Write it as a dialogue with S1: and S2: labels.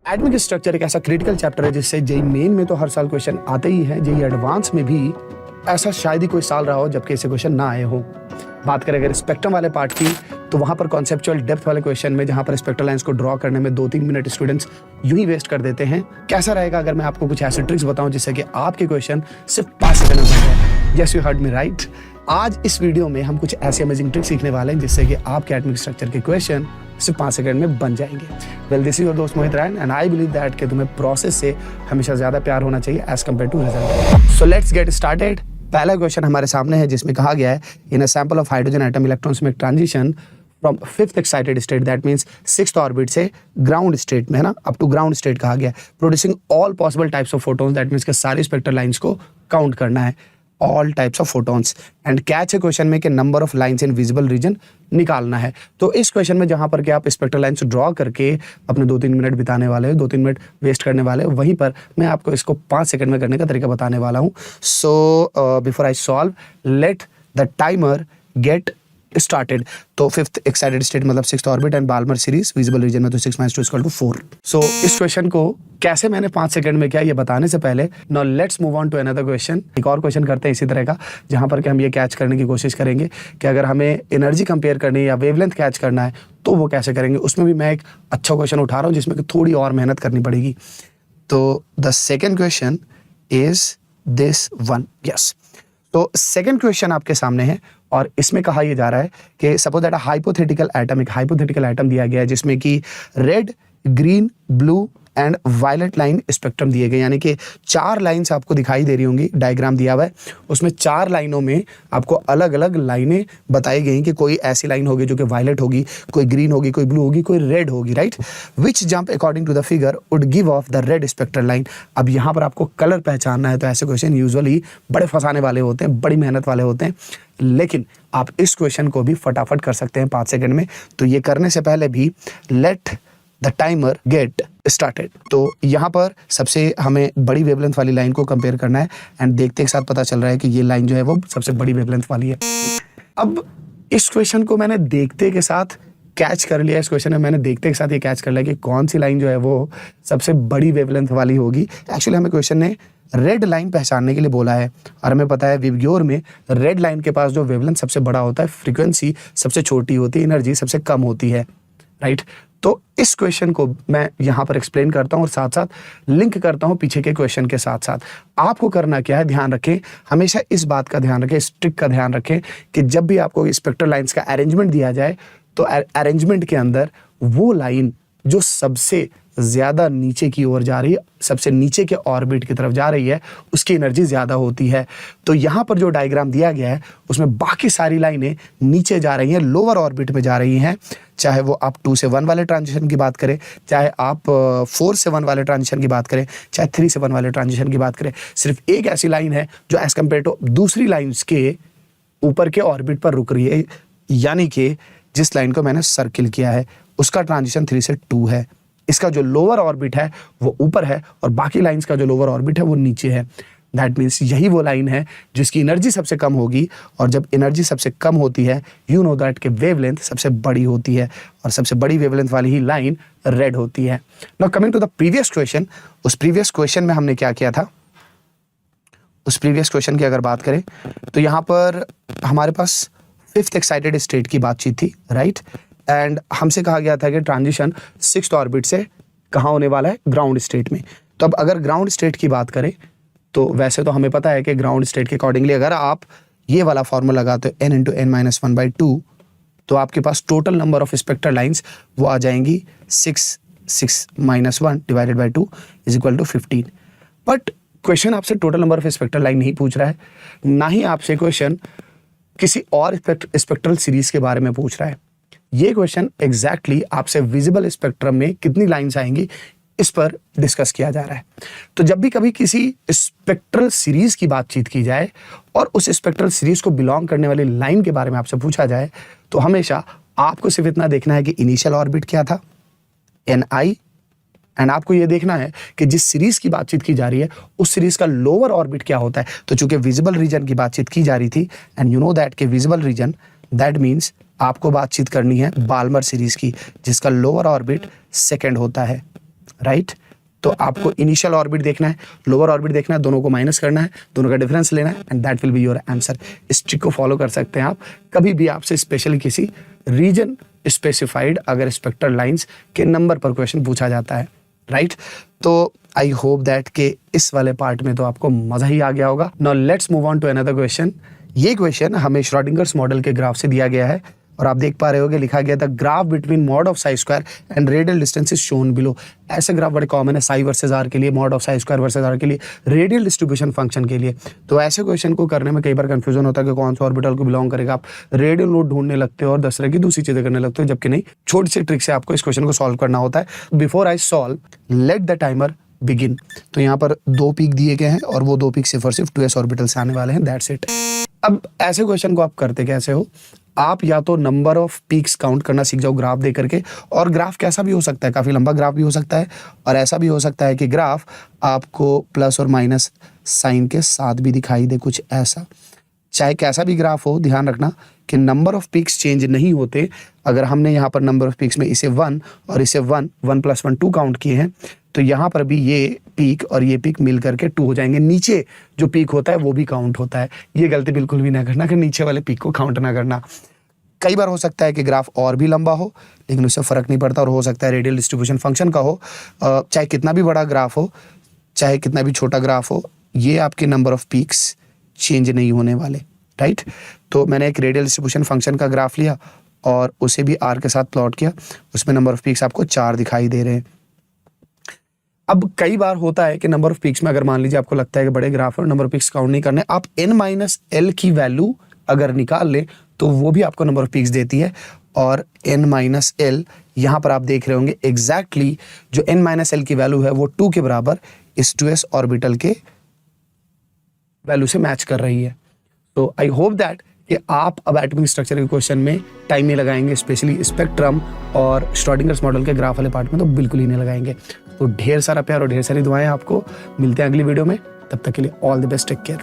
S1: Atomic structure एक ऐसा critical chapter है जिससे जेई मेन में तो हर साल क्वेश्चन आते ही हैं। जेई एडवांस में भी ऐसा शायद ही कोई साल रहा हो जबकि ऐसे क्वेश्चन ना आए हो। बात करें अगर स्पेक्ट्रम वाले पार्ट की, तो वहां पर कॉन्सेप्चुअल डेप्थ वाले क्वेश्चन में जहां पर स्पेक्ट्रल लाइंस को ड्रॉ करने में 2-3 मिनट स्टूडेंट्स यूं ही वेस्ट कर देते हैं। कैसा रहेगा अगर मैं आपको कुछ ऐसे ट्रिक्स बताऊं जिससे कि आपके क्वेश्चन सिर्फ 5 सेकंड में बन जाए। Yes, you heard me right. आज इस वीडियो में हम कुछ ऐसे अमेजिंग ट्रिक्स सीखने वाले हैं जिससे कि आपके एटॉमिक स्ट्रक्चर के क्वेश्चन सिर्फ 5 सेकंड में बन जाएंगे। वेल, दिस इज योर दोस्त Mohit Ryan and I believe that कि तुम्हें प्रोसेस से हमेशा ज्यादा प्यार होना चाहिए as compare to result. So let's get started. पहला क्वेश्चन हमारे सामने है जिसमें कहा गया है in a sample of hydrogen atom electrons में transition from 5th excited state, that means 6th orbit से ग्राउंड स्टेट में, है ना, अप टू ग्राउंड स्टेट कहा गया है, producing all possible types of photons, that means के सारी स्पेक्ट्रल लाइंस को काउंट करना है, all types of photons. And catch है क्वेश्चन में कि number of lines in visible region निकालना है। तो इस क्वेश्चन में जहां पर कि आप स्पेक्ट्रल लाइंस ड्रॉ करके अपने 2-3 मिनट बिताने वाले हो, 2-3 मिनट वेस्ट करने वाले हो, वहीं पर मैं आपको इसको 5 सेकंड में करने का तरीका बताने वाला हूं। So before I solve, let the timer get started. तो 5th एक्साइटेड स्टेट मतलब 6th orbit and Balmer series visible region में तो 6 - 2 = 4। सो इस क्वेश्चन को कैसे मैंने 5 सेकंड में किया ये बताने से पहले now let's move on to another question. एक और क्वेश्चन करते हैं इसी तरह का, जहां पर कि हम ये कैच करने की कोशिश करेंगे कि अगर हमें एनर्जी कंपेयर करनी है या वेवलेंथ कैच करना है तो वो कैसे करेंगे। उसमें भी मैं एक अच्छा क्वेश्चन उठा रहा हूँ जिसमें कि थोड़ी और मेहनत करनी पड़ेगी। तो the second question is this one. Yes, तो सेकंड क्वेश्चन आपके सामने है और इसमें कहा यह जा रहा है कि सपोज दैट हाइपोथेटिकल एटम, एक हाइपोथेटिकल एटम दिया गया है जिसमें कि red, green, blue and violet line spectrum दिए गए, यानी कि 4 लाइंस आपको दिखाई दे रही होंगी। डायग्राम दिया हुआ है, उसमें 4 लाइनों में आपको अलग अलग लाइनें बताई गई कि कोई ऐसी लाइन होगी जो कि वायलेट होगी, कोई ग्रीन होगी, कोई ब्लू होगी, कोई रेड होगी, right. Which jump according to the figure would give off the red spectral line. अब यहाँ पर आपको कलर पहचानना है, तो ऐसे क्वेश्चन यूजुअली बड़े फंसाने वाले होते हैं, बड़ी मेहनत वाले होते हैं, लेकिन आप इस क्वेश्चन को भी फटाफट कर सकते हैं 5 सेकंड में। तो ये करने से पहले भी late the timer get started. तो यहाँ पर सबसे हमें बड़ी वेवलेंथ वाली लाइन को कंपेयर करना है एंड देखते एक साथ पता चल रहा है कि ये लाइन जो है वो सबसे बड़ी वेवलेंथ वाली है। अब इस क्वेश्चन को मैंने देखते के साथ कैच कर लिया, इस क्वेश्चन में मैंने देखते के साथ ये कैच कर लिया कि कौन सी लाइन जो है वो सबसे बड़ी वेवलेंथ वाली होगी। एक्चुअली हमें क्वेश्चन ने रेड लाइन पहचानने के लिए बोला है और हमें पता है विबग्योर में रेड लाइन के पास जो वेवलेंथ सबसे बड़ा होता है, फ्रीक्वेंसी सबसे छोटी होती है, एनर्जी सबसे कम होती है, राइट। तो इस क्वेश्चन को मैं यहाँ पर एक्सप्लेन करता हूँ और साथ साथ लिंक करता हूँ पीछे के क्वेश्चन के साथ साथ। आपको करना क्या है, ध्यान रखें, हमेशा इस बात का ध्यान रखें, इस ट्रिक का ध्यान रखें कि जब भी आपको स्पेक्ट्रल लाइंस का अरेंजमेंट दिया जाए तो अरेंजमेंट के अंदर वो लाइन जो सबसे ज्यादा नीचे की ओर जा रही है, सबसे नीचे के ऑर्बिट की तरफ जा रही है, उसकी एनर्जी ज्यादा होती है। तो यहाँ पर जो डायग्राम दिया गया है उसमें बाकी सारी लाइनें नीचे जा रही हैं, लोअर ऑर्बिट में जा रही हैं। चाहे वो आप 2 से 1 वाले ट्रांजिशन की बात करें, चाहे आप 4 से 1 वाले ट्रांजिशन की बात करें, चाहे 3 से 1 वाले ट्रांजिशन की बात करें, सिर्फ एक ऐसी लाइन है जो एज कम्पेयर टू दूसरी लाइन्स के ऊपर के ऑर्बिट पर रुक रही है, यानी कि जिस लाइन को मैंने सर्किल किया है उसका ट्रांजिशन 3 से 2 है। इसका जो लोअर ऑर्बिट है वो ऊपर है और बाकी लाइंस का जो लोअर ऑर्बिट है वो नीचे है। दैट मीन्स यही वो लाइन है जिसकी एनर्जी सबसे कम होगी, और जब एनर्जी सबसे कम होती है यू नो दैट के वेवलेंथ सबसे बड़ी होती है, और सबसे बड़ी वेवलेंथ वाली ही लाइन रेड होती है। Now coming to the previous question, उस प्रीवियस क्वेश्चन में हमने क्या किया था, उस प्रीवियस क्वेश्चन की अगर बात करें तो यहाँ पर हमारे पास 5th एक्साइटेड स्टेट की बातचीत थी, राइट। एंड हमसे कहा गया था कि ट्रांजिशन 6th ऑर्बिट से कहाँ होने वाला है, ग्राउंड स्टेट में। तो अब अगर ग्राउंड स्टेट की बात करें तो वैसे तो हमें पता है कि ग्राउंड स्टेट के अकॉर्डिंगली अगर आप ये वाला फॉर्मूला लगाते हो n × n - 1/2 तो आपके पास total number of spectral lines वो आ जाएंगी 6 - 1 / 2 = 15। बट क्वेश्चन आपसे total number of spectral line नहीं पूछ रहा है, ना ही आपसे क्वेश्चन किसी और स्पेक्ट्रल सीरीज के बारे में पूछ रहा है। ये क्वेश्चन एग्जैक्टली आपसे विजिबल स्पेक्ट्रम में कितनी लाइंस आएंगी इस पर डिस्कस किया जा रहा है। तो जब भी कभी किसी स्पेक्ट्रल सीरीज की बातचीत की जाए और उस स्पेक्ट्रल सीरीज को बिलोंग करने वाली लाइन के बारे में आपसे पूछा जाए तो हमेशा आपको सिर्फ इतना देखना है कि इनिशियल ऑर्बिट क्या था, Ni, एंड आपको ये देखना है कि जिस सीरीज की बातचीत की जा रही है उस सीरीज का लोअर ऑर्बिट क्या होता है। तो चूंकि विजिबल रीजन की बातचीत की जा रही थी एंड यू नो दैट के विजिबल रीजन, दैट मीन्स आपको बातचीत करनी है बाल्मर सीरीज की जिसका लोअर ऑर्बिट सेकंड होता है, राइट। तो आपको इनिशियल ऑर्बिट देखना है, लोअर ऑर्बिट देखना है, दोनों को माइनस करना है, दोनों का डिफरेंस लेना है, and that will be your answer. इस ट्रिक को फॉलो कर सकते हैं आप। कभी भी आपसे स्पेशली किसी रीजन स्पेसिफाइड अगर स्पेक्ट्रल लाइंस के नंबर पर क्वेश्चन पूछा जाता है, राइट। तो आई होप दैट के इस वाले पार्ट में तो आपको मजा ही आ गया होगा। Now let's move on to another question. ये क्वेश्चन हमें श्रोडिंगर्स मॉडल के ग्राफ से दिया गया है और आप देख पा रहे होगे लिखा गया था graph between mod of psi square and radial distance is shown below. ऐसे ग्राफ बड़े कॉमन है, साई वर्सेस आर के लिए, mod of psi square versus r के लिए, रेडियल डिस्ट्रीब्यूशन फंक्शन के लिए। तो ऐसे क्वेश्चन को करने में कई बार कंफ्यूजन होता है कि कौन सा ऑर्बिटल को बिलोंग करेगा। आप रेडियल नोट ढूंढने लगते हो और दूसरे की दूसरी चीजें करने लगते हो, जबकि नहीं, छोटी सी ट्रिक से आपको इस क्वेश्चन को सॉल्व करना होता है। Before I solve, let the timer begin. तो यहाँ पर 2 पीक दिए गए हैं और वो 2 पीक सिर्फ और सिर्फ 2s ऑर्बिटल से आने वाले हैं, दैट्स इट। अब ऐसे क्वेश्चन को आप करते कैसे हो? आप या तो नंबर ऑफ पीक्स काउंट करना सीख जाओ ग्राफ दे करके, और ग्राफ कैसा भी हो सकता है, काफ़ी लंबा ग्राफ भी हो सकता है, और ऐसा भी हो सकता है कि ग्राफ आपको प्लस और माइनस साइन के साथ भी दिखाई दे, कुछ ऐसा। चाहे कैसा भी ग्राफ हो, ध्यान रखना कि नंबर ऑफ पीक्स चेंज नहीं होते। अगर हमने यहाँ पर नंबर ऑफ पीक्स में इसे 1 और इसे 1 + 1 2 काउंट किए हैं, तो यहाँ पर भी ये पीक और ये पीक मिल करके 2 हो जाएंगे। नीचे जो पीक होता है वो भी काउंट होता है। ये गलती बिल्कुल भी ना करना कि नीचे वाले पीक को काउंट ना करना। कई बार हो सकता है कि ग्राफ और भी लंबा हो, लेकिन उससे फ़र्क नहीं पड़ता, और हो सकता है रेडियल डिस्ट्रीब्यूशन फंक्शन का हो। चाहे कितना भी बड़ा ग्राफ हो, चाहे कितना भी छोटा ग्राफ हो, ये आपके नंबर ऑफ पीक्स चेंज नहीं होने वाले, राइट। तो मैंने एक रेडियल डिस्ट्रीब्यूशन फंक्शन का ग्राफ लिया और उसे भी आर के साथ प्लॉट किया। उसमें नंबर ऑफ पीक्स आपको 4 दिखाई दे रहे हैं। अब कई बार होता है कि नंबर ऑफ पीक्स में अगर मान लीजिए आपको लगता है कि बड़े ग्राफ है और नंबर ऑफ पीक्स काउंट नहीं करने, आप n-l की वैल्यू अगर निकाल लें तो वो भी आपको नंबर ऑफ पीक्स देती है। और n-l यहाँ पर आप देख रहे होंगे एग्जैक्टली जो n-l की वैल्यू है वो 2 के बराबर इस 2s ऑर्बिटल के वैल्यू से मैच कर रही है। तो आई होप दैट कि आप अब एटॉमिक स्ट्रक्चर के क्वेश्चन में टाइम नहीं लगाएंगे, स्पेशली स्पेक्ट्रम और श्रोडिंगर्स मॉडल के ग्राफ वाले पार्ट में तो बिल्कुल ही नहीं लगाएंगे। तो ढेर सारा प्यार और ढेर सारी दुआएं आपको। मिलते हैं अगली वीडियो में, तब तक के लिए all the best, take care.